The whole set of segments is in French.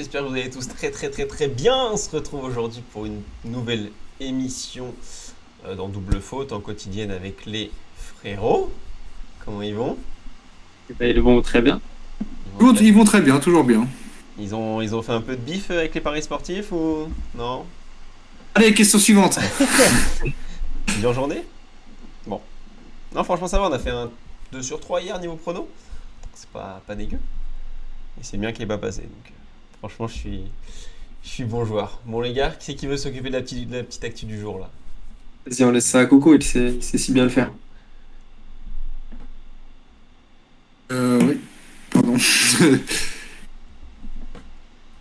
j'espère que vous allez tous très très très très bien. On se retrouve aujourd'hui pour une nouvelle émission dans Double Faute en quotidienne avec les frérots. Comment ils vont? Ils vont très bien. Ils vont très bien, toujours bien. Ils ont fait un peu de bif avec les paris sportifs ou non? Allez, question suivante. Une dure journée? Bon. Non, franchement, ça va. On a fait un 2 sur 3 hier niveau prono. C'est pas dégueu. Et c'est bien qu'il n'ait pas passé. Donc, franchement, je suis bon joueur. Bon, les gars, qui c'est qui veut s'occuper de la petite actu du jour là? Vas-y, on laisse ça à Coco, il sait si bien le faire. Oui, pardon.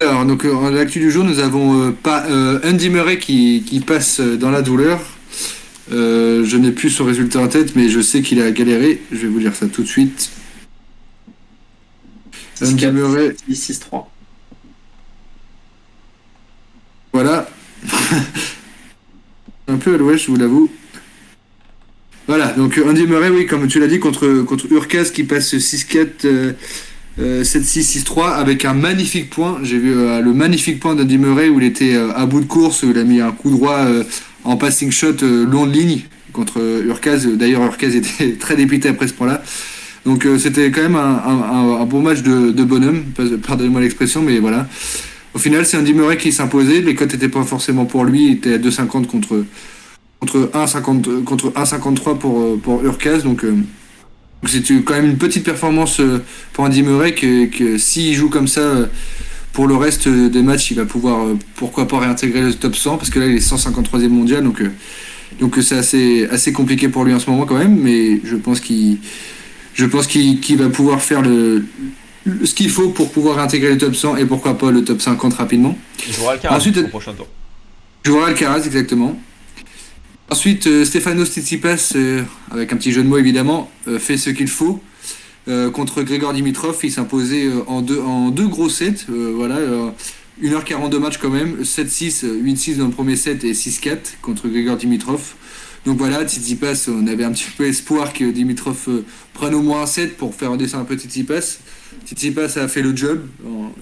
Alors, donc, à l'actu du jour, nous avons Andy Murray qui passe dans la douleur. Je n'ai plus son résultat en tête, mais je sais qu'il a galéré. Je vais vous dire ça tout de suite. Andy Murray. 6-3. Voilà. Un peu à l'ouest, je vous l'avoue. Voilà, donc Andy Murray, oui, comme tu l'as dit, contre Urkaz qui passe 6-4, 7-6, 6-3 avec un magnifique point. J'ai vu le magnifique point d'Andy Murray où il était à bout de course, où il a mis un coup droit en passing shot long de ligne contre Urkaz. D'ailleurs, Urkaz était très dépité après ce point-là. Donc c'était quand même un bon match de bonhomme, pardonnez-moi l'expression, mais voilà. Au final, c'est Andy Murray qui s'imposait. Les cotes n'étaient pas forcément pour lui. Il était à 2,50 contre 1,53 pour Urkaz. Donc c'est quand même une petite performance pour Andy Murray que s'il joue comme ça pour le reste des matchs, il va pouvoir pourquoi pas réintégrer le top 100 parce que là il est 153e mondial. Donc c'est assez compliqué pour lui en ce moment quand même. Mais je pense qu'il va pouvoir faire ce qu'il faut pour pouvoir intégrer le top 100 et pourquoi pas le top 50 rapidement. Il jouera Alcaraz Ensuite, au prochain tour. Il jouera Alcaraz, exactement. Ensuite, Stefanos Tsitsipas, avec un petit jeu de mots évidemment, fait ce qu'il faut. Contre Grigor Dimitrov, il s'imposait en deux gros sets. Voilà, 1h42 match quand même. 7-6, 8-6 dans le premier set et 6-4 contre Grigor Dimitrov. Donc voilà, Tsitsipas, on avait un petit peu espoir que Dimitrov prenne au moins un set pour faire redescendre un peu Tsitsipas. Tsitsipas a fait le job,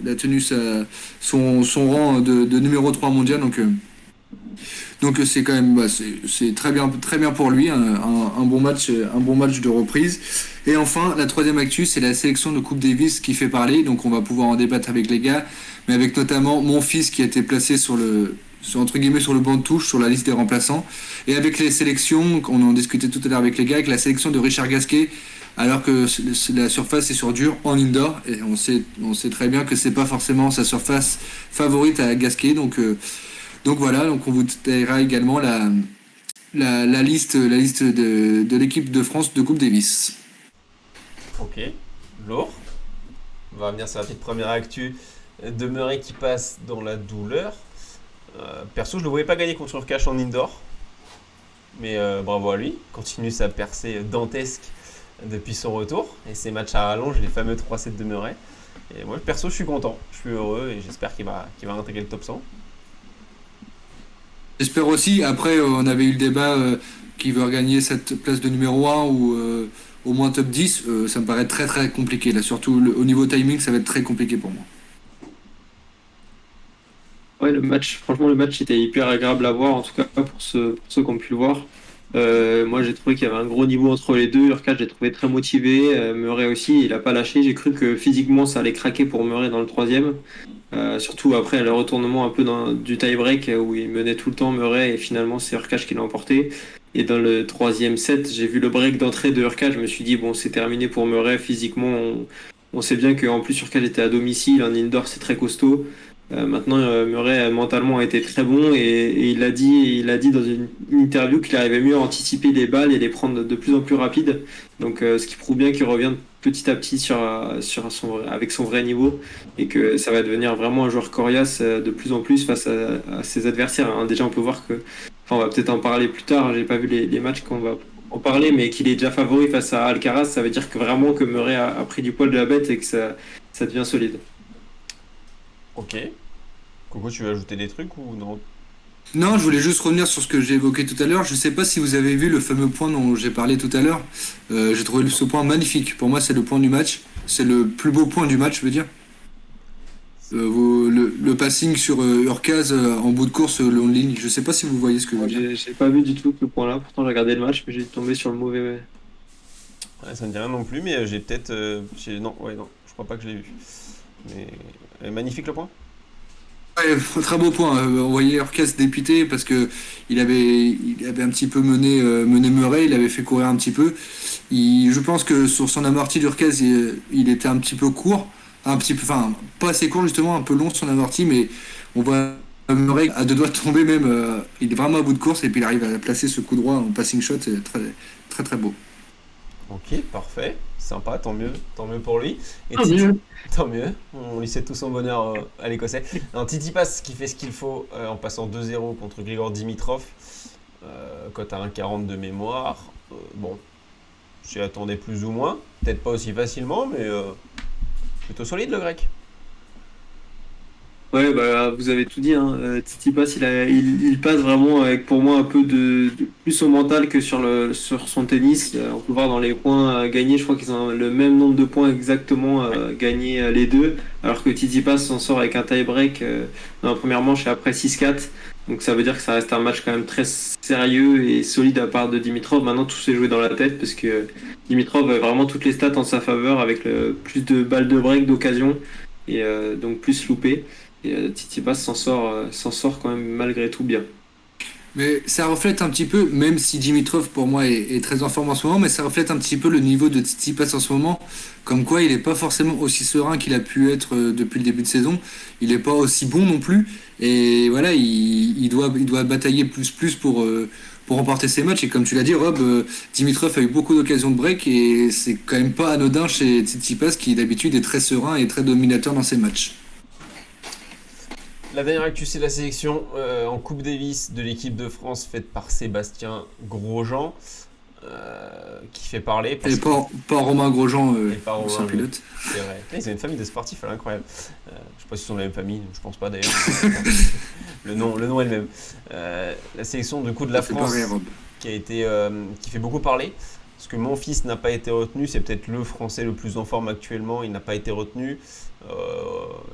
il a tenu son rang de numéro 3 mondial, donc c'est quand même c'est très bien pour lui, un bon match de reprise. Et enfin, la troisième actu, c'est la sélection de Coupe Davis qui fait parler, donc on va pouvoir en débattre avec les gars, mais avec notamment mon fils qui a été placé entre guillemets sur le banc de touche, sur la liste des remplaçants, et avec les sélections, on en discutait tout à l'heure avec les gars, avec la sélection de Richard Gasquet, alors que la surface est sur dur en indoor, et on sait très bien que c'est pas forcément sa surface favorite à Gasquet, donc voilà, donc on vous détaillera également la liste de l'équipe de France de Coupe Davis. Ok, lourd. On va revenir sur la petite première actu de Murray qui passe dans la douleur. Perso, je ne le voyais pas gagner contre Urkash en indoor. Mais bravo à lui. Continue sa percée dantesque depuis son retour. Et ses matchs à rallonge, les fameux 3-7 de Murray. Et moi, perso, je suis content. Je suis heureux et j'espère qu'il va intégrer le top 100. J'espère aussi. Après, on avait eu le débat qui veut regagner cette place de numéro 1 ou au moins top 10. Ça me paraît très très compliqué. Là, surtout au niveau timing, ça va être très compliqué pour moi. Ouais, franchement, le match était hyper agréable à voir, en tout cas pour ceux qui ont pu le voir. Moi, j'ai trouvé qu'il y avait un gros niveau entre les deux. Urkaz, j'ai trouvé très motivé. Murray aussi, il n'a pas lâché. J'ai cru que physiquement, ça allait craquer pour Murray dans le troisième. Surtout après le retournement un peu du tie-break où il menait tout le temps Murray et finalement c'est Urkaz qui l'a emporté. Et dans le troisième set, j'ai vu le break d'entrée de Urkaz. Je me suis dit, bon, c'est terminé pour Murray. Physiquement, on sait bien qu'en plus Urkaz était à domicile. En indoor, c'est très costaud. Maintenant, Murray mentalement a été très bon et il a dit dans une interview qu'il arrivait mieux à anticiper les balles et les prendre de plus en plus rapides. Donc, ce qui prouve bien qu'il revient petit à petit avec son vrai niveau et que ça va devenir vraiment un joueur coriace de plus en plus face à ses adversaires. Hein. Déjà, on peut voir on va peut-être en parler plus tard. J'ai pas vu les matchs qu'on va en parler, mais qu'il est déjà favori face à Alcaraz, ça veut dire que vraiment que Murray a pris du poil de la bête et que ça devient solide. Ok. Coco, tu veux ajouter des trucs ou non? Non, je voulais juste revenir sur ce que j'ai évoqué tout à l'heure. Je ne sais pas si vous avez vu le fameux point dont j'ai parlé tout à l'heure. J'ai trouvé ce point magnifique. Pour moi, c'est le point du match. C'est le plus beau point du match, je veux dire. le passing sur Urkaz en bout de course le long de ligne. Je sais pas si vous voyez ce que je veux dire. J'ai pas vu du tout ce point-là, pourtant j'ai regardé le match, mais j'ai tombé sur le mauvais. Ouais, ça me dit rien non plus, mais j'ai peut-être. Non, je crois pas que je l'ai vu. Mais magnifique le point. Ouais, très beau point. On voyait Urkaz dépité parce que il avait un petit peu mené Murray, il avait fait courir un petit peu. Je pense que sur son amorti d'Urkaz, il était un petit peu court, enfin pas assez court justement, un peu long son amorti, mais on voit Murray à deux doigts de tomber même. Il est vraiment à bout de course et puis il arrive à placer ce coup droit en passing shot, c'est très très très beau. Ok, parfait. Sympa, tant mieux pour lui. Et Tant mieux. Tant mieux, on lui souhaite tout son bonheur à l'Écossais. Un Tsitsipas qui fait ce qu'il faut en passant 2-0 contre Grigor Dimitrov, cote à 1,40 de mémoire. Bon, j'y attendais plus ou moins, peut-être pas aussi facilement, mais plutôt solide le grec. Ouais, bah vous avez tout dit, hein. Tsitsipas, il passe vraiment avec pour moi un peu de plus au mental que sur son tennis. On peut voir dans les points gagnés, je crois qu'ils ont le même nombre de points exactement gagnés les deux, alors que Tsitsipas s'en sort avec un tie-break dans la première manche et après 6-4. Donc ça veut dire que ça reste un match quand même très sérieux et solide à part de Dimitrov. Maintenant tout s'est joué dans la tête parce que Dimitrov a vraiment toutes les stats en sa faveur avec plus de balles de break d'occasion et donc plus loupé. Et Tsitsipas s'en sort quand même malgré tout bien. Mais ça reflète un petit peu, même si Dimitrov pour moi est très en forme en ce moment, mais ça reflète un petit peu le niveau de Tsitsipas en ce moment, comme quoi il n'est pas forcément aussi serein qu'il a pu être depuis le début de saison. Il n'est pas aussi bon non plus, et voilà, il doit batailler plus pour remporter ses matchs. Et comme tu l'as dit, Rob, Dimitrov a eu beaucoup d'occasions de break, et c'est quand même pas anodin chez Tsitsipas qui d'habitude est très serein et très dominateur dans ses matchs. La dernière actu, c'est la sélection en Coupe Davis de l'équipe de France faite par Sébastien Grosjean, qui fait parler. Et pas Romain Grosjean, pas Romain, ancien pilote. C'est vrai. Ils ont une famille de sportifs, elle est incroyable. Je sais pas si sont de la même famille, je pense pas d'ailleurs. le nom est le même. La sélection du coup de la France pareil, Rob. qui fait beaucoup parler. Parce que mon fils n'a pas été retenu, c'est peut-être le Français le plus en forme actuellement, il n'a pas été retenu.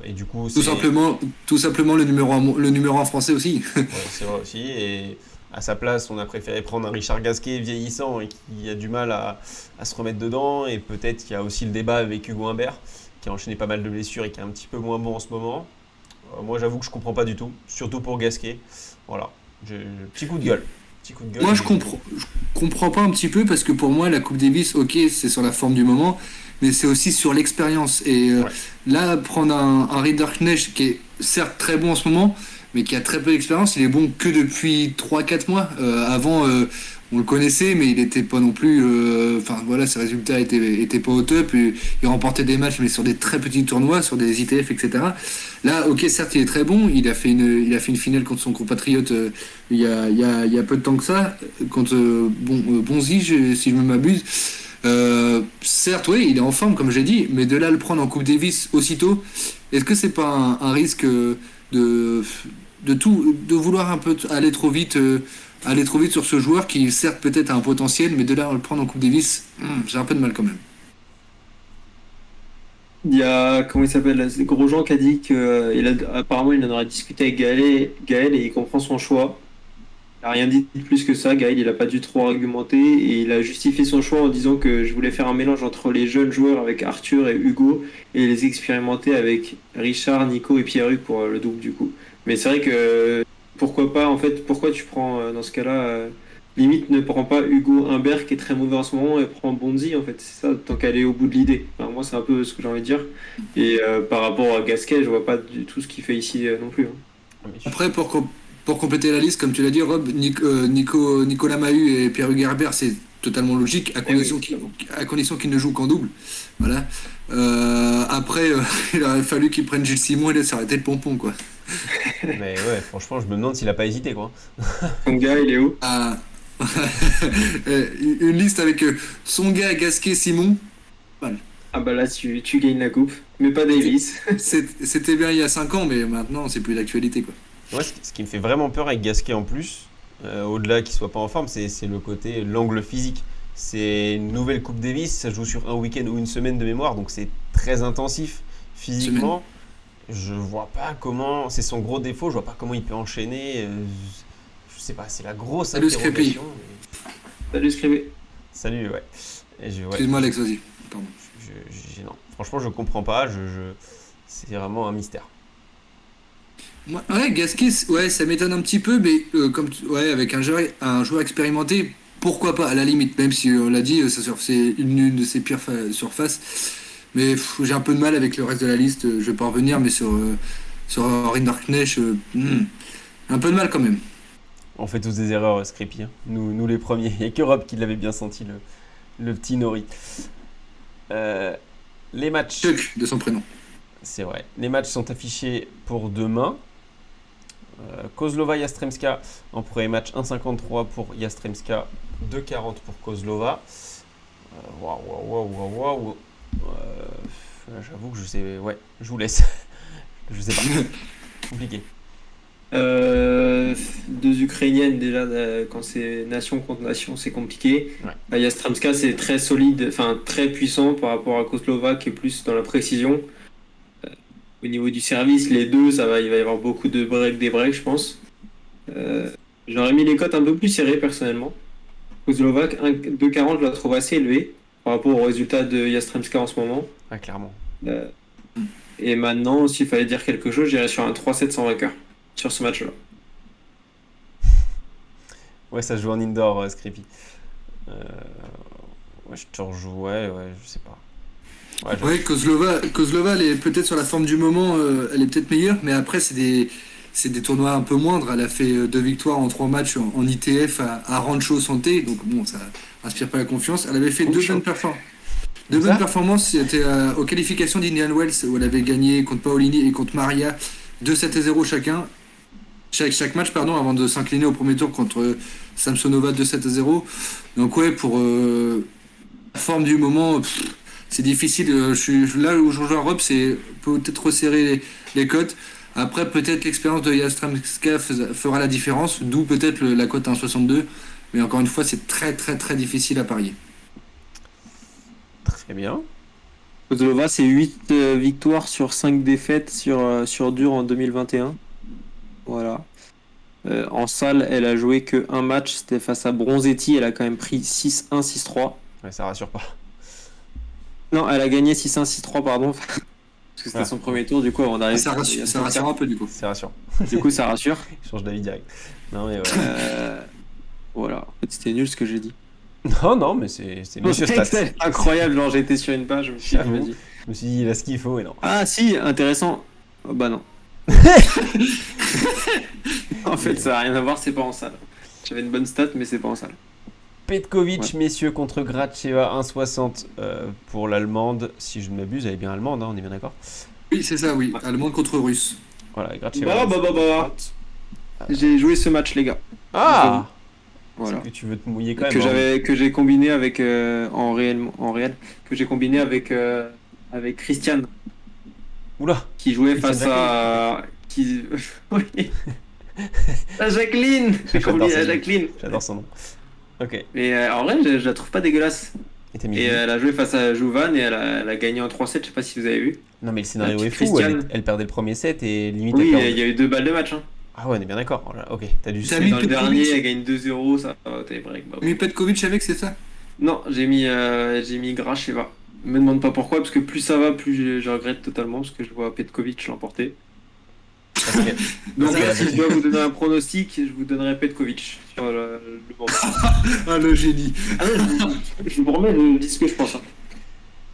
Et du coup, tout simplement le numéro 1 français aussi. Ouais, c'est vrai aussi. Et à sa place, on a préféré prendre un Richard Gasquet vieillissant et qui a du mal à se remettre dedans. Et peut-être qu'il y a aussi le débat avec Hugo Humbert, qui a enchaîné pas mal de blessures et qui est un petit peu moins bon en ce moment. Moi, j'avoue que je comprends pas du tout, surtout pour Gasquet. Voilà, petit coup de gueule. Moi, je comprends pas un petit peu parce que pour moi, la Coupe Davis, ok, c'est sur la forme du moment, mais c'est aussi sur l'expérience. Et là, prendre un Rinderknecht qui est certes très bon en ce moment, mais qui a très peu d'expérience, il est bon que depuis 3-4 mois. Avant, on le connaissait, mais il n'était pas non plus. Enfin voilà, ses résultats étaient pas au top. Il remportait des matchs, mais sur des très petits tournois, sur des ITF, etc. Là, ok, certes, il est très bon. Il a fait une finale contre son compatriote il y a peu de temps que ça, contre Bonzi, si je ne m'abuse. Certes, oui, il est en forme, comme j'ai dit, mais de là à le prendre en Coupe Davis aussitôt, est-ce que c'est pas un risque de vouloir un peu aller trop vite sur ce joueur qui certes peut-être a un potentiel, mais de là à le prendre en Coupe Davis, j'ai un peu de mal quand même. Il y a, comment il s'appelle, Grosjean qui a dit apparemment il en aurait discuté avec Gaël et il comprend son choix. Il n'a rien dit de plus que ça, Gaël, il n'a pas dû trop argumenter et il a justifié son choix en disant que je voulais faire un mélange entre les jeunes joueurs avec Arthur et Hugo et les expérimenter avec Richard, Nico et Pierre-Hugues pour le double du coup. Mais c'est vrai que pourquoi pas, en fait, pourquoi tu prends dans ce cas-là, limite ne prends pas Hugo Humbert qui est très mauvais en ce moment et prends Bonzi en fait, c'est ça, tant qu'elle est au bout de l'idée. Enfin, moi c'est un peu ce que j'ai envie de dire. Et par rapport à Gasquet, je vois pas du tout ce qu'il fait ici non plus. Hein. Après, pour compléter la liste, comme tu l'as dit, Rob, Nicolas Mahut et Pierre-Hugues Herbert, c'est totalement logique, à condition qu'ils ne jouent qu'en double. Voilà. Après, il aurait fallu qu'ils prennent Gilles Simon et laissent arrêter le pompon, quoi. Mais ouais, franchement, je me demande s'il a pas hésité, quoi. Son gars, il est où? Une liste avec Tsonga, Gasquet, Simon. Voilà. Ah bah là, tu gagnes la coupe, mais pas Davis. C'était bien il y a 5 ans, mais maintenant, c'est plus d'actualité, quoi. Ouais, ce qui me fait vraiment peur avec Gasquet en plus, au-delà qu'il soit pas en forme, c'est le côté, l'angle physique. C'est une nouvelle Coupe Davis, ça joue sur un week-end ou une semaine de mémoire, donc c'est très intensif physiquement. Je vois pas comment. C'est son gros défaut, je vois pas comment il peut enchaîner. Je sais pas, c'est la grosse Salut, Scrappy. interrogation. Salut Scribé. Salut, ouais. Ouais, Excuse-moi, Alex, vas-y. Pardon. non. Franchement, je comprends pas. C'est vraiment un mystère. Ouais, Gasquet, ouais, ça m'étonne un petit peu, mais ouais, avec un joueur expérimenté, pourquoi pas, à la limite, même si on l'a dit, c'est une de ses pires surfaces. Mais j'ai un peu de mal avec le reste de la liste, je vais pas en revenir, mais sur Rinderknecht, un peu de mal quand même. On fait tous des erreurs, Scrippy. Hein. Nous les premiers. Il n'y a que Rob qui l'avait bien senti, le petit Nori. Les matchs. Chuck, de son prénom. C'est vrai. Les matchs sont affichés pour demain. Kozlova-Yastremska en premier match, 1,53 pour Yastremska, 2,40 pour Kozlova. Waouh. J'avoue que je sais. Ouais, je vous laisse. Je sais pas. Compliqué. Deux Ukrainiennes déjà, quand c'est nation contre nation, c'est compliqué. Ouais. Yastremska, c'est très solide, enfin très puissant par rapport à Kozlova qui est plus dans la précision. Au niveau du service, les deux, il va y avoir beaucoup de breaks, je pense. J'aurais mis les cotes un peu plus serrées personnellement. Kozlova, 2,40, je la trouve assez élevée par rapport au résultat de Yastremska en ce moment. Ah, clairement. Et maintenant, s'il fallait dire quelque chose, j'irais sur un 3-7 sans vainqueur sur ce match-là. Ouais, ça se joue en indoor, Scrippy. Ouais, je te rejoue, ouais, je sais pas. Ouais, Kozlova, elle est peut-être sur la forme du moment, elle est peut-être meilleure, mais après, c'est des tournois un peu moindres. Elle a fait 2 victoires en 3 matchs en ITF à Rancho Santé, donc bon, ça inspire pas la confiance. Elle avait fait deux bonnes performances. C'était aux qualifications d'Indian Wells, où elle avait gagné contre Paolini et contre Maria 2-7-0 chacun. Chaque match, avant de s'incliner au premier tour contre Samsonova 2-7-0. Donc ouais, pour la forme du moment, c'est difficile. Je suis là où je rejoins Rob, c'est peut-être resserrer les cotes. Après, peut-être l'expérience de Yastremska fera la différence, d'où peut-être la cote à 1,62. Mais encore une fois, c'est très très très difficile à parier. Très bien. Kozlova, c'est 8 victoires sur 5 défaites sur dur en 2021. Voilà. En salle, elle a joué que un match, c'était face à Bronzetti, elle a quand même pris 6-1, 6-3. Ouais, ça rassure pas. Non, elle a gagné 6-1, 6-3, pardon. Parce que c'était son premier tour, du coup, avant d'arriver. Ça rassure un peu, du coup. C'est rassurant. Du coup, ça rassure. Je change d'avis direct. Non, mais ouais. Voilà. En fait, c'était nul ce que j'ai dit. Non, mais c'est monsieur Stats. C'est incroyable, genre j'ai été sur une page, je me suis dit, il a ce qu'il faut et non. Ah si, intéressant. Oh, bah non. En fait, ça n'a rien à voir, c'est pas en salle. J'avais une bonne stat, mais c'est pas en salle. Petkovic, messieurs, contre Gracheva, 1,60 pour l'allemande. Si je ne m'abuse, elle est bien allemande, hein, on est bien d'accord? Oui, c'est ça, oui. Allemande contre russe. Voilà, Gracheva. Bah. J'ai joué ce match, les gars. Ah, voilà. c'est que tu veux te mouiller quand même. Que j'ai combiné avec en réel, que j'ai combiné avec Christian. Oula. Qui jouait Christian face à oui. La Jacqueline. J'ai combiné à Jacqueline. J'adore son nom. Ok. Mais en vrai, je la trouve pas dégueulasse. Et elle a joué face à Jouvan et elle a gagné en 3-7, je sais pas si vous avez vu. Non, mais le scénario est fou. Elle perdait le premier set et limite. Oui, il y a eu 2 balles de match. Hein. Ah ouais, on est bien d'accord. Ok, t'as dû. Dans le dernier, elle gagne 2-0, ça va, t'as les breaks. Bah, oui. Petkovic avec, c'est ça? Non, j'ai mis Gracheva. Me demande pas pourquoi, parce que plus ça va, plus je regrette totalement, parce que je vois Petkovic l'emporter. Donc là, si je dois vous donner un pronostic, je vous donnerai Petkovic sur le moment. Ah, le génie. Je vous promets, je dis ce que je pense. Hein.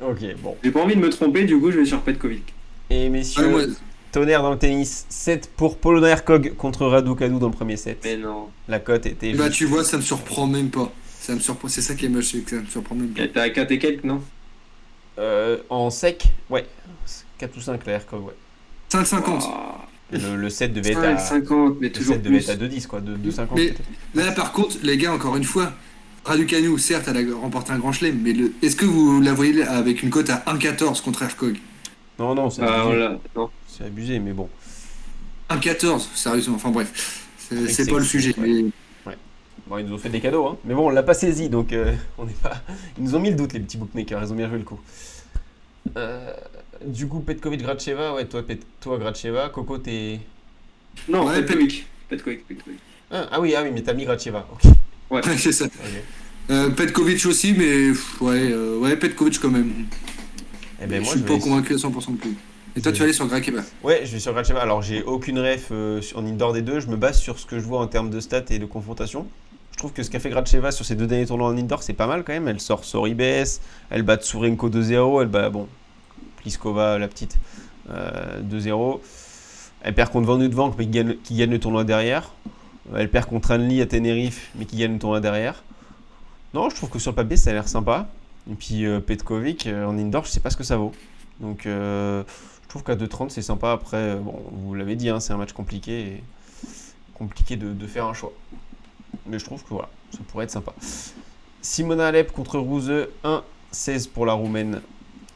Ok, bon. J'ai pas envie de me tromper, du coup, je vais sur Petkovic. Et messieurs, tonnerre dans le tennis, 7 pour Polona Hercog contre Raducanu dans le premier set. Mais non. La cote était. Bah, tu vois, ça me surprend même pas. Ça me surprend, c'est ça qui est moche, c'est que ça me surprend même pas. T'es à 4 et quelques, non? En sec, ouais. 4 ou 5 la Hercog, ouais. 5,50. Le set devait être à 5,50, mais toujours devait être à 2,10 quoi, 2,50 mais peut-être. Là par contre, les gars, encore une fois, Raducanu, certes, elle a remporté un grand chelem, mais est-ce que vous la voyez avec une cote à 1,14 contre Hercog? Non, c'est abusé. Voilà, non. C'est abusé, mais bon. 1,14, sérieusement, enfin bref, c'est pas le sujet. Ouais. Ouais. Bon, ils nous ont fait des cadeaux, hein. Mais bon, on l'a pas saisi, donc on n'est pas. Ils nous ont mis le doute, les petits bookmakers, ils ont bien joué le coup. Euh, du coup, Petkovic, Gracheva, ouais, toi Gracheva, Coco, t'es. Non, Ouais, Petkovic. Petkovic. Ah oui, mais t'as mis Gracheva. Ok. Ouais. Ouais, c'est ça. Ok. Petkovic aussi, mais ouais, Petkovic quand même. Eh Mais ben je moi, suis je pas vais. convaincu à 100% de plus. Et toi, Je tu vas vais- aller sur Grakeba. Ouais, je vais sur Gracheva. Alors, j'ai aucune ref en indoor des deux. Je me base sur ce que je vois en termes de stats et de confrontation. Je trouve que ce qu'a fait Gracheva sur ses deux derniers tournois en indoor, c'est pas mal quand même. Elle sort Soribes, elle bat Tsurenko 2-0, elle bat, bon, Pliskova, la petite, 2-0. Elle perd contre Van Uytvanck, mais qui gagne le tournoi derrière. Elle perd contre Hanley à Tenerife, mais qui gagne le tournoi derrière. Non, je trouve que sur le papier, ça a l'air sympa. Et puis Petkovic, en indoor, je sais pas ce que ça vaut. Donc, je trouve qu'à 2,30, c'est sympa. Après, bon, vous l'avez dit, hein, c'est un match compliqué. Et compliqué de faire un choix. Mais je trouve que voilà, ça pourrait être sympa. Simona Alep contre Ruse, 1,16 pour la Roumaine,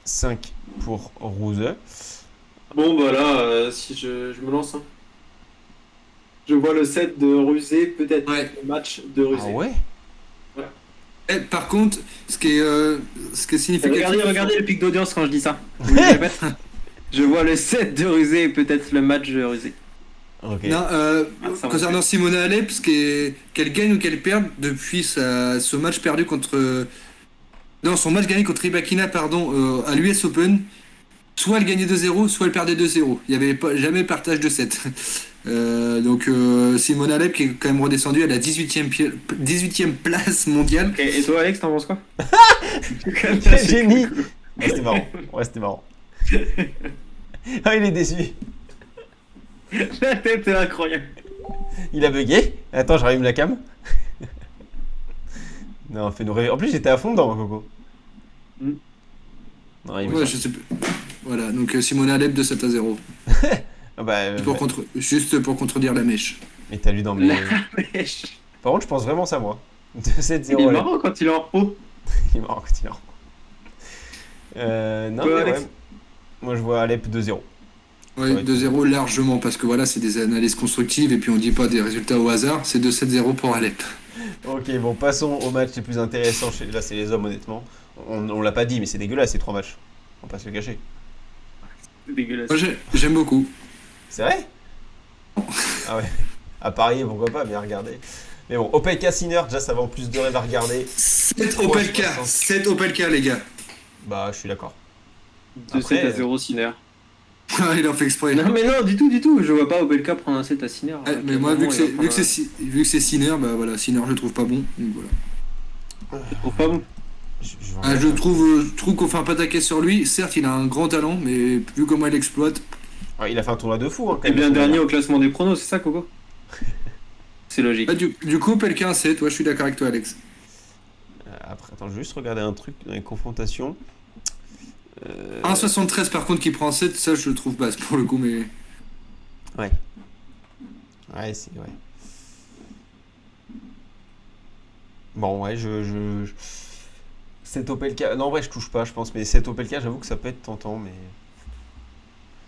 5 pour Ruse. Bon, bah là, si je me lance. Hein. Je vois le set de Rusé, peut-être Ouais. le match de Rusé. Ah ouais? Par contre, ce qui est significatif. Regardez le pic d'audience quand je dis ça. Vous voulez que je répète Je vois le set de Rusé et peut-être le match de Rusé. Ok. Non, ça va concernant Simona Alep, qu'elle gagne ou qu'elle perde depuis ce match perdu contre. Non, son match gagné contre Rybakina, pardon, à l'US Open, soit elle gagnait 2-0, soit elle perdait 2-0. Il n'y avait pas, jamais partage de 7. Donc Simona Alep qui est quand même redescendue à la 18e place mondiale. Et toi, Alex, t'en penses quoi Quel génie! Ouais, c'était marrant. Ouais, c'était marrant. Ah, il est déçu. La tête est incroyable. Il a bugué. Attends, je rallume la cam. Non, fais-nous rêver. En plus, j'étais à fond dedans, Coco. Mm. Non, il Ouais, je sais plus. Voilà, donc Simona Alep de 7-0. Ah bah, Juste pour contredire la mèche. mais t'as lu dans mes. La mèche. Par contre, je pense vraiment ça, moi. 2-7-0. Il est Alep. marrant quand il est en repos. Il est marrant quand il est en non, Toi, mais Alex ouais. Moi, je vois Alep 2-0. Ouais, Ouais. 2-0 largement, parce que voilà, c'est des analyses constructives et puis on dit pas des résultats au hasard. C'est 2-7-0 pour Alep. Ok, bon, passons au match les plus intéressants. Là, c'est les hommes, honnêtement. On l'a pas dit, mais c'est dégueulasse, ces 3 matchs. On va pas se le cacher. C'est dégueulasse. Moi, j'aime beaucoup. C'est vrai? Ah ouais. À parier, pourquoi pas, mais à regarder. Mais bon, Opelka Sinner, déjà, ça vend plus de rêves à regarder. 7 Opelka, 7 Opelka, les gars. Bah, je suis d'accord. 2-7-0 Sinner. Il en fait exprès. Non, mais non, du tout. Je vois pas Opelka prendre un set à Sinner. Ouais, mais moi, vu que c'est Sinner, bah voilà, Sinner, je le trouve pas bon. Donc voilà. Faut pas bon. Je trouve qu'on fait un pataquès sur lui. Certes, il a un grand talent, mais vu comment il exploite. Ouais, il a fait un tournoi de fou. Hein, quand Et même, bien son dernier délire. au classement des pronos, c'est ça, Coco? C'est logique. Bah, du coup, Opelka un 7, ouais, je suis d'accord avec toi, Alex. Après, attends, je vais juste regarder un truc dans les confrontations. 1,73 par contre qui prend 7, ça je le trouve basse pour le coup, mais. Ouais, c'est. Ouais. Bon, ouais, Cet Opelka. Non, en vrai, je touche pas, je pense. Mais cet Opelka, j'avoue que ça peut être tentant. Mais.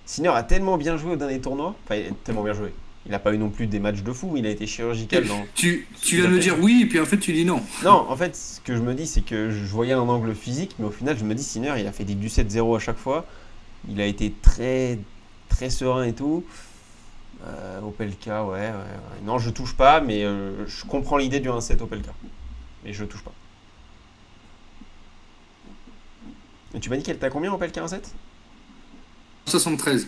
Sinner a tellement bien joué au dernier tournoi. Enfin, il a tellement bien joué. Il a pas eu non plus des matchs de fou. Il a été chirurgical dans. Tu viens de me dire oui, et puis en fait tu dis non. Non, en fait, ce que je me dis, c'est que je voyais un angle physique, mais au final, je me dis, Sinner, il a fait du 7-0 à chaque fois. Il a été très, très serein et tout. Opelka, ouais. Non, je touche pas, mais je comprends l'idée du 1-7 Opelka. Mais je touche pas. Et tu m'as dit qu'elle t'a combien Opelka 1-7 73.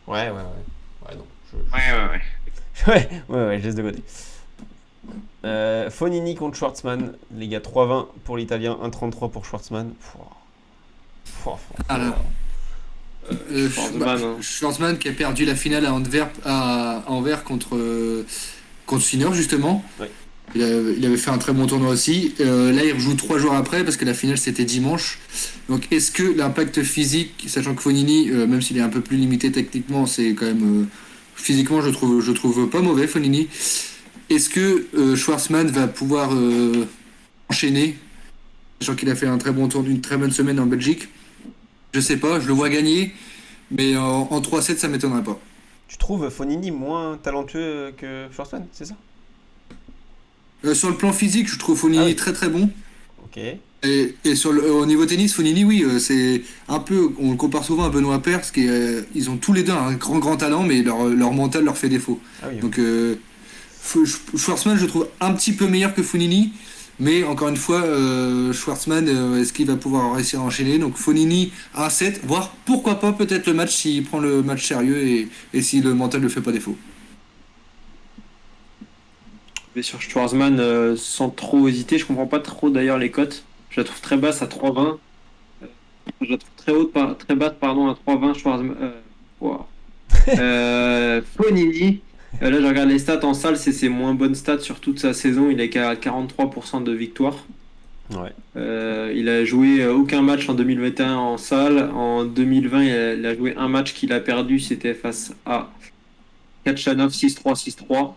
Ouais, non. Ouais. Ouais, je laisse de côté. Fonini contre Schwartzmann, les gars, 3-20 pour l'italien, 1-33 pour Schwartzmann. Alors, Schwartzmann, hein. Schwartzmann qui a perdu la finale à Anvers contre Sinner justement. Ouais. Il avait fait un très bon tournoi aussi. Là, il rejoue 3 jours après parce que la finale c'était dimanche. Donc, est-ce que l'impact physique, sachant que Fonini, même s'il est un peu plus limité techniquement, c'est quand même physiquement, je trouve pas mauvais Fonini. Est-ce que Schwartzmann va pouvoir enchaîner, sachant qu'il a fait un très bon tour d'une très bonne semaine en Belgique? Je sais pas, je le vois gagner, mais en 3-7, ça m'étonnerait pas. Tu trouves Fonini moins talentueux que Schwartzmann, c'est ça? Sur le plan physique, je trouve Fonini Ah oui. très très bon. Ok. Et au niveau tennis, Fonini, oui, c'est un peu, on le compare souvent à Benoît Paire, parce qu'ils ont tous les deux un grand talent, mais leur mental leur fait défaut. Ah oui. Donc, Schwartzmann, je le trouve un petit peu meilleur que Fonini, mais encore une fois, Schwartzmann, est-ce qu'il va pouvoir réussir à enchaîner? Donc, Fonini, un set, voire pourquoi pas peut-être le match s'il prend le match sérieux et si le mental ne fait pas défaut. Je vais sur Schwarzman sans trop hésiter. Je comprends pas trop d'ailleurs les cotes. Je la trouve très basse à 3,20. Je la trouve très haute, très basse pardon, à 3,20. Schwarzman. Wow. Fonini. Là, je regarde les stats en salle, c'est ses moins bonnes stats sur toute sa saison. Il est qu'à 43% de victoire. Ouais. Il a joué aucun match en 2021 en salle. En 2020, il a joué un match qu'il a perdu. C'était face à Kachanov 6-3, 6-3.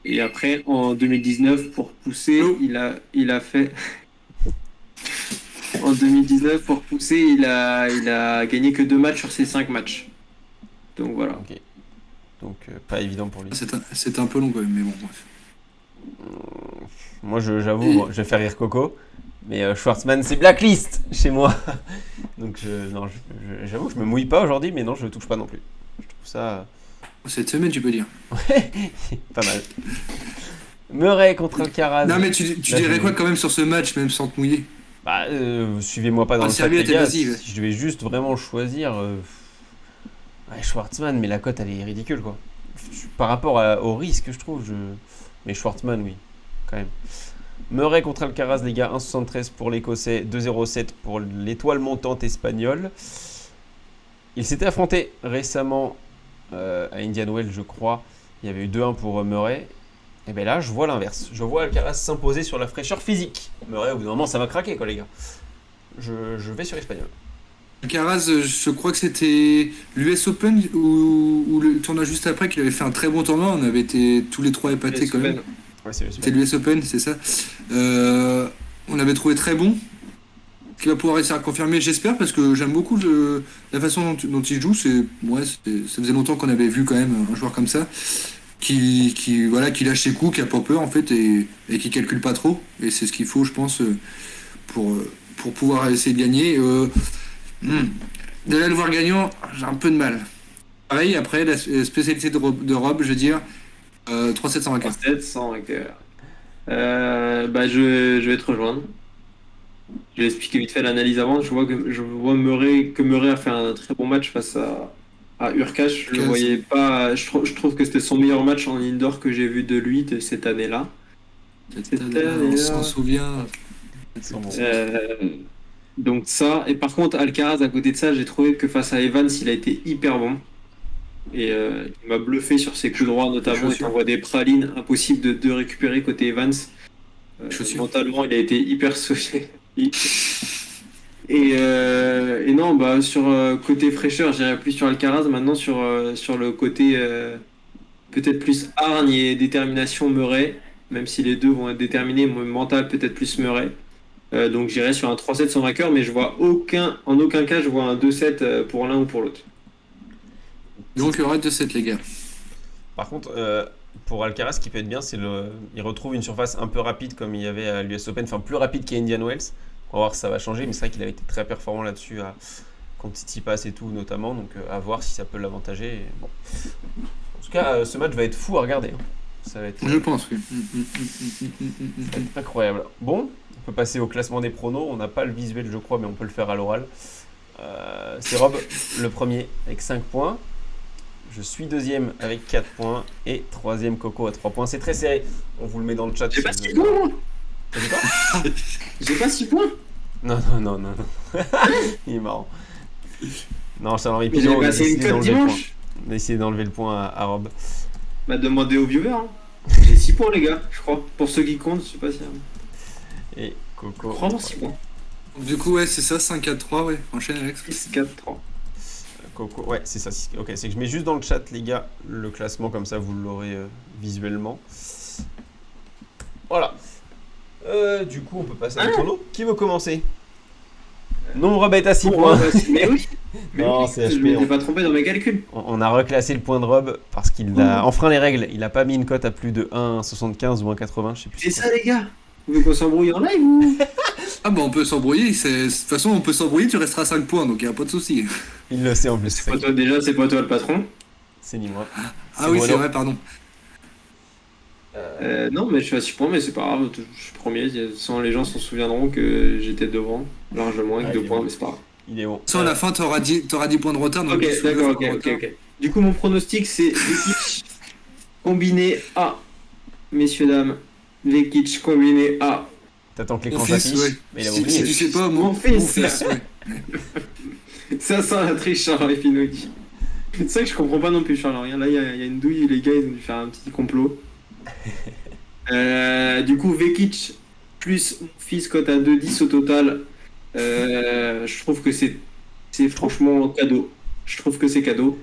Et après, en 2019, pour pousser, il a fait. En 2019, pour pousser, il a gagné que 2 matchs sur ses 5 matchs. Donc voilà. Ok. Donc pas évident pour lui. C'est un peu long quand même, mais bon, bref. Moi, j'avoue, je vais faire rire Coco, mais Schwartzmann, c'est blacklist chez moi. Donc j'avoue, je me mouille pas aujourd'hui, mais non, je touche pas non plus. Je trouve ça. Cette semaine, tu peux dire. Ouais, pas mal. Murray contre Alcaraz. Non, mais tu dirais quoi quand même sur ce match, même sans te mouiller? Bah, suivez-moi pas dans le chat, les gars. Si je devais juste vraiment choisir, ouais, Schwartzmann, mais la cote elle est ridicule quoi. Par rapport au risque, je trouve. Mais Schwartzmann, oui, quand même. Murray contre Alcaraz, les gars, 1,73 pour l'Écossais, 2,07 pour l'étoile montante espagnole. Ils s'étaient affrontés récemment à Indian Wells, je crois. Il y avait eu 2-1 pour Murray. Et bien là, je vois l'inverse. Je vois Alcaraz s'imposer sur la fraîcheur physique. Murray, au bout d'un moment, ça va craquer, quoi, les gars. Je vais sur l'espagnol. Alcaraz, je crois que c'était l'US Open ou le tournoi juste après qu'il avait fait un très bon tournoi. On avait été tous les trois épatés quand même. Ouais, c'était l'US Open, c'est ça. On avait trouvé très bon. Qui va pouvoir réussir à confirmer, j'espère, parce que j'aime beaucoup la façon dont il joue. Ça faisait longtemps qu'on avait vu quand même un joueur comme ça, qui lâche ses coups, qui a pas peur en fait, et qui calcule pas trop. Et c'est ce qu'il faut, je pense, pour pouvoir essayer de gagner. De là le voir gagnant, j'ai un peu de mal. Pareil, après, la spécialité de Rob, je veux dire, 3-7 sans vainqueur. 3-7 sans vainqueur. Je vais te rejoindre. Je vais expliquer vite fait l'analyse avant. Je vois Murray a fait un très bon match face à Urkash. Je le voyais pas. Je trouve que c'était son meilleur match en indoor que j'ai vu de lui de cette année-là. On s'en souvient. Donc ça. Et par contre, Alcaraz, à côté de ça, j'ai trouvé que face à Evans, il a été hyper bon. Et il m'a bluffé sur ses coups droits, notamment. Il t'envoie des pralines, impossible de récupérer côté Evans. Mentalement, il a été hyper sauvé. Et non, sur côté fraîcheur, j'irais plus sur Alcaraz. Maintenant, sur le côté peut-être plus hargne et détermination Murray, même si les deux vont être déterminés, mental peut-être plus Murray. Donc j'irais sur un 3-7 sans vainqueur, mais je vois en aucun cas je vois un 2-7 pour l'un ou pour l'autre. Donc il y aura 2-7 les gars. Par contre, pour Alcaraz, ce qui peut être bien, c'est il retrouve une surface un peu rapide comme il y avait à l'US Open, enfin plus rapide qu'à Indian Wells. On va voir si ça va changer, mais c'est vrai qu'il avait été très performant là-dessus contre Tsitsipas et tout notamment, donc à voir si ça peut l'avantager. Et bon. En tout cas, ce match va être fou à regarder. Ça va être, je pense, oui. Ça va être incroyable. Bon, on peut passer au classement des pronos. On n'a pas le visuel, je crois, mais on peut le faire à l'oral. C'est Rob, le premier, avec 5 points. Je suis deuxième avec 4 points et troisième Coco à 3 points. C'est très serré. On vous le met dans le chat. J'ai pas 6 points. J'ai pas 6 points. Non. Il est marrant. Non, c'est Henri Pilon. On a essayé d'enlever le point à Rob. Bah, demandez aux viewers. Hein. J'ai 6 points, les gars, je crois. Pour ceux qui comptent, je sais pas si. Et Coco. Je crois avoir 6 points. Du coup, ouais, c'est ça, 5-4-3, ouais. Enchaîne, Alex. 6-4-3. Coco, ouais, c'est ça. Ok, c'est que je mets juste dans le chat, les gars, le classement, comme ça vous l'aurez visuellement. Voilà. Du coup, on peut passer à l'autre. Qui veut commencer? Non, Rob est à 6 points. Mais oui. Non, c'est HP. Je ne m'étais pas trompé dans mes calculs. On a reclassé le point de Rob parce qu'il a enfreint les règles. Il a pas mis une cote à plus de 1,75 ou 1,80, je sais plus. C'est ça, les gars. Vous voulez qu'on s'embrouille en live ou? Ah bah on peut s'embrouiller, de toute façon on peut s'embrouiller, tu resteras à 5 points, donc il a pas de souci. Il le sait en plus. C'est pas toi, déjà, c'est pas toi le patron. C'est ni moi. Ah oui, Bruno. c'est vrai, pardon. Non, mais je suis à 6 points, mais c'est pas grave, je suis premier. Sans les gens s'en souviendront que j'étais devant, largement, avec Ah, 2 il est points, bon. mais c'est pas grave. Il est bon. Sans la fin, t'auras 10 points de retard. Donc Ok, 10 ou 9 d'accord, points de ok. retard. Du coup, mon pronostic, c'est Vekic combiné A. Messieurs, dames, Vekic combiné A. T'attends que Mon l'écran fils, s'affiche. ouais. Mais il a Si oublié. tu sais pas, Mon fils. ouais. Ça sent la triche, Charles Finocchi. C'est ça que je comprends pas non plus, Charles. Regarde, là, il y a une douille, les gars, ils ont dû faire un petit complot. Du coup, Vekic plus mon fils cote à 2,10 au total. Je trouve que c'est franchement cadeau. Je trouve que c'est cadeau.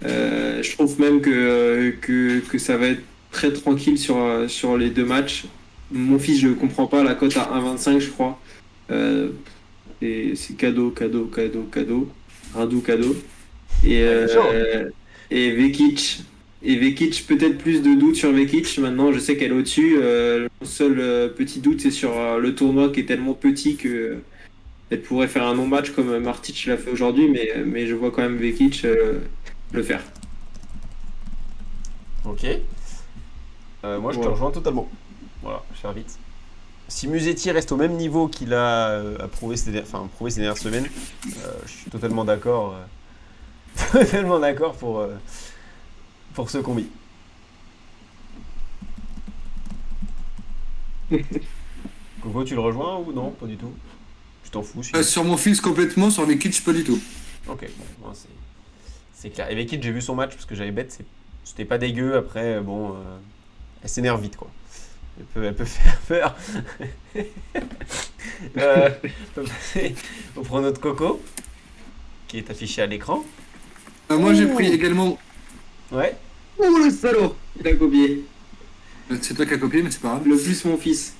Je trouve même que ça va être très tranquille sur les 2 matchs. Mon fils, je comprends pas la cote à 1,25, je crois. Et c'est cadeau. Un doux cadeau. Et Vekic, peut-être plus de doutes sur Vekic. Maintenant, je sais qu'elle est au-dessus. Mon seul petit doute, c'est sur le tournoi qui est tellement petit que elle pourrait faire un non-match comme Martic l'a fait aujourd'hui, mais je vois quand même Vekic le faire. Ok. Moi, je te Ouais. rejoins totalement. Voilà, je vais faire vite. Si Musetti reste au même niveau qu'il a prouvé ces dernières semaines, je suis totalement d'accord. Totalement d'accord pour ce combi. Coco, tu le rejoins ou non? Pas du tout. Tu t'en fous si... Sur mon fils complètement, sur Vekic pas du tout. Ok, bon, moi, c'est clair. Et Vekic, j'ai vu son match parce que j'avais bête, c'était pas dégueu. Après, bon, elle s'énerve vite, quoi. Elle peut faire peur. On peut passer au prono de Coco, qui est affiché à l'écran. Moi j'ai pris également. Ouais. Ouh, le salaud! Il a copié. C'est toi qui as copié, mais c'est pas grave. Le plus mon fils.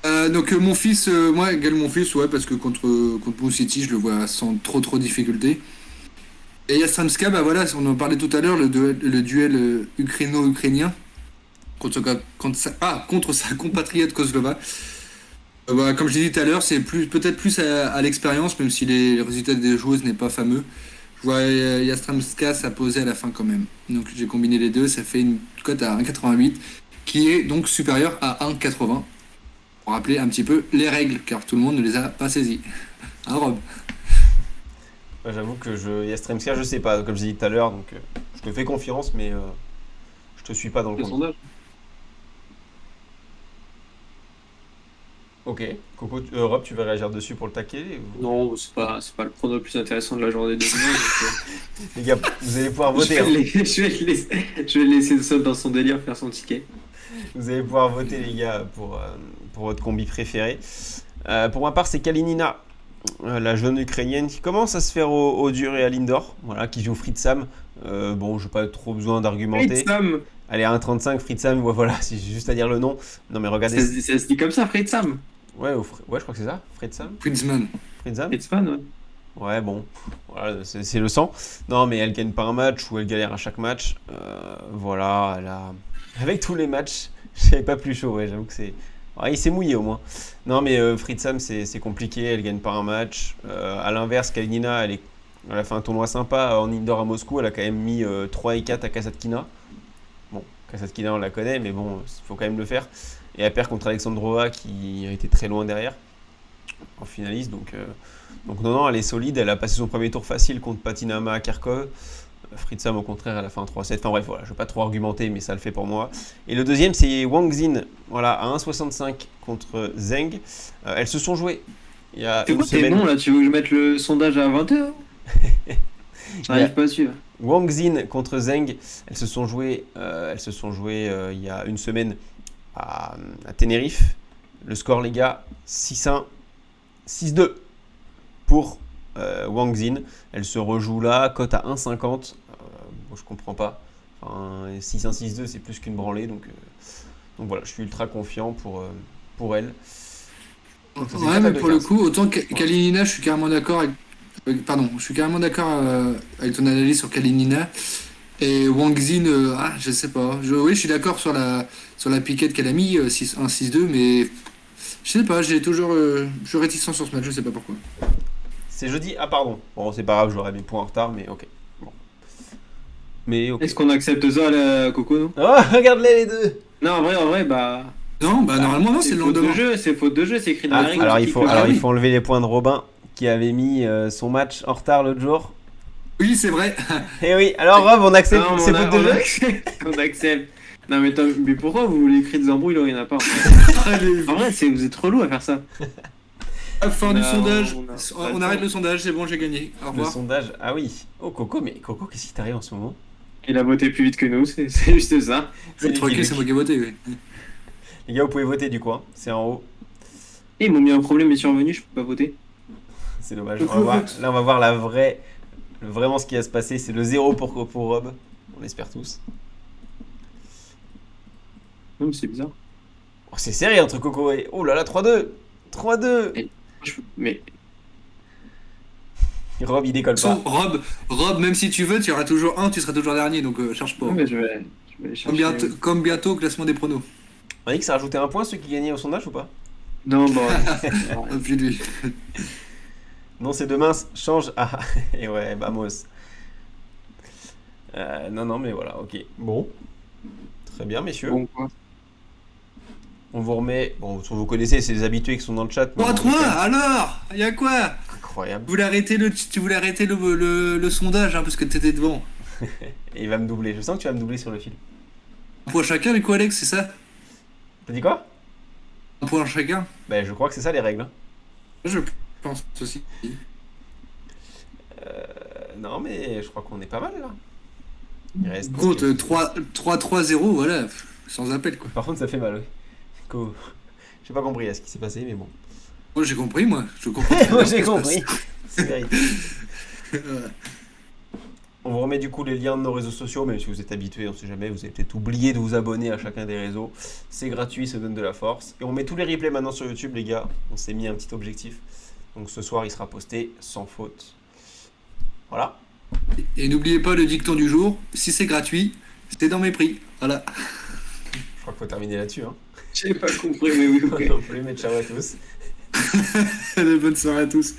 Donc mon fils, moi égale mon fils, ouais, parce que contre Blue City, je le vois sans trop difficulté. Et Yastramska, bah voilà, on en parlait tout à l'heure, le duel ukraino-ukrainien contre sa compatriote Kozlova. Voilà, comme je l'ai dit tout à l'heure, c'est peut-être plus à l'expérience, même si les résultats des joueuses n'est pas fameux. Je vois Yastramska s'imposer à la fin quand même. Donc j'ai combiné les deux, ça fait une cote à 1,88 qui est donc supérieure à 1,80. Pour rappeler un petit peu les règles, car tout le monde ne les a pas saisies. Hein, Rob? Bah, j'avoue que Yastremska, je sais pas, comme j'ai dit tout à l'heure, donc je te fais confiance, mais je te suis pas dans le Le combi. sondage. Ok, Coco, Rob, tu veux réagir dessus pour le taquer ou... Non, c'est pas le prono le plus intéressant de la journée de demain. Donc, Les gars, vous allez pouvoir je, voter. vais Hein. je vais le laisser seul dans son délire faire son ticket. Vous allez pouvoir voter, les gars, pour votre combi préféré. Pour ma part, c'est Kalinina, la jeune ukrainienne qui commence à se faire au dur et à l'indoor, voilà, qui joue Fritsam. Bon, je n'ai pas trop besoin d'argumenter. Sam. Elle est à 1,35, Fritsam, ouais, voilà, c'est juste à dire le nom. Non, mais regardez. Ça se dit comme ça, Sam. Ouais, je crois que c'est ça, Fritsam. Fritzman. Fritsam. Fritzman, ouais. Ouais, bon, voilà, c'est le sang. Non, mais elle gagne pas un match ou elle galère à chaque match. Voilà, elle a... Avec tous les matchs, j'avais pas plus chaud, ouais, j'avoue que c'est... Ouais, il s'est mouillé au moins. Non, mais Fritsam, c'est compliqué, elle gagne pas un match. À l'inverse, Kalinina, elle a fait un tournoi sympa en indoor à Moscou, elle a quand même mis 3 et 4 à Kasatkina. Bon, Kasatkina, on la connaît, mais bon, il faut quand même le faire. Et elle perd contre Alexandrova, qui a été très loin derrière, en finaliste, donc non, elle est solide, elle a passé son premier tour facile contre Patinama à Kharkov. Fritsam, au contraire, elle a fait un 3-7. Enfin bref, voilà, je ne vais pas trop argumenter, mais ça le fait pour moi. Et le deuxième, c'est Wang Xin, voilà, à 1,65 contre Zheng. Elles se sont jouées il y a C'est une quoi tes semaine. noms là? Tu veux que je mette le sondage à 20h? J'arrive pas à suivre. Wang Xin contre Zheng, elles se sont jouées il y a une semaine à Tenerife. Le score, les gars, 6-1, 6-2 pour Wang Xin. Elle se rejoue là, cote à 1,50. Bon, je comprends pas. Enfin, 6-1, 6-2, c'est plus qu'une branlée. Donc voilà, je suis ultra confiant pour elle. Donc, ça, c'est Ouais, quatre à mais deux pour le quinze. coup, autant Kalinina, je suis carrément d'accord avec. Pardon, je suis carrément d'accord avec ton analyse sur Kalinina. Et Wang Xin, je sais pas. Oui, je suis d'accord sur la piquette qu'elle a mis, 1-6-2, mais je sais pas, je suis réticent sur ce match, je sais pas pourquoi. C'est jeudi. Ah, pardon. Bon, c'est pas grave, j'aurais mes points en retard, mais ok. Bon. Mais ok. Est-ce qu'on accepte ça, la Coco, non? Oh, regarde-les les deux. Non, en vrai, bah. Non, bah normalement, non, c'est le faute de lendemain. jeu, c'est faute de jeu, c'est écrit dans Ah, la règle. alors, Ah il oui. faut enlever les points de Robin qui avait mis son match en retard l'autre jour. Oui, c'est vrai. Eh oui, alors Rob, on accepte Non, mais ces fautes de on jeu. accepte. On accepte. Non, mais pourquoi vous voulez écrire des embrouilles là où il n'y en a pas? Allez, En vrai, vous êtes relou à faire ça. fin du Non, sondage. on a pas On le arrête temps. le sondage, c'est bon, j'ai gagné. Au Le revoir. sondage, ah oui. Oh Coco, mais Coco, qu'est-ce qui t'arrive en ce moment? Il a voté plus vite que nous, c'est juste ça. C'est Tranquille, Lucky c'est moi qui ai voté. Oui. Les gars, vous pouvez voter du coup, hein. C'est en haut. Et ils m'ont mis un problème est survenu, je peux pas voter. C'est dommage. Là, on va voir vraiment ce qui va se passer. C'est le 0 pour Rob. On espère tous. Non, mais c'est bizarre. Oh, c'est serré entre Coco et... Oh là là, 3-2. 3-2. Mais Rob, il décolle pas. Rob, même si tu veux, tu auras toujours un, tu seras toujours dernier, donc cherche pas. non, mais je vais aller chercher. Comme bientôt au classement des pronos. On a dit que ça rajoutait un point ceux qui gagnaient au sondage ou pas? Non, bon. Et puis lui. Non, c'est demain, change. Ah, et ouais, vamos. Non, mais voilà, ok. Bon. Très bien, messieurs. Bon, quoi. On vous remet. Bon, vous connaissez, c'est les habitués qui sont dans le chat. mais 3-3, alors y a quoi? Incroyable. Tu voulais arrêter le sondage, hein, parce que t'étais devant. Et il va me doubler. Je sens que tu vas me doubler sur le fil. Un point chacun, du coup, Alex, c'est ça? T'as dit quoi? Un point chacun? Ben, je crois que c'est ça les règles. Hein. Je pense aussi. Non, mais je crois qu'on est pas mal là. Il reste. Compte 3-3-0, voilà, sans appel, quoi. Par contre, ça fait mal, oui. J'ai pas compris à ce qui s'est passé, mais bon. Moi, j'ai compris, moi. Je comprends. Moi, ce qui j'ai se compris. passe. C'est vérité. Voilà. On vous remet du coup les liens de nos réseaux sociaux, même si vous êtes habitués, on sait jamais, vous avez peut-être oublié de vous abonner à chacun des réseaux. C'est gratuit, ça donne de la force. Et on met tous les replays maintenant sur YouTube, les gars. On s'est mis un petit objectif. Donc ce soir, il sera posté sans faute. Voilà. Et n'oubliez pas le dicton du jour, si c'est gratuit, c'est dans mes prix. Voilà. Je crois qu'il faut terminer là-dessus. Hein. J'ai pas compris, mais oui, ok. On peut les mettre ciao à tous. Bonne soirée à tous.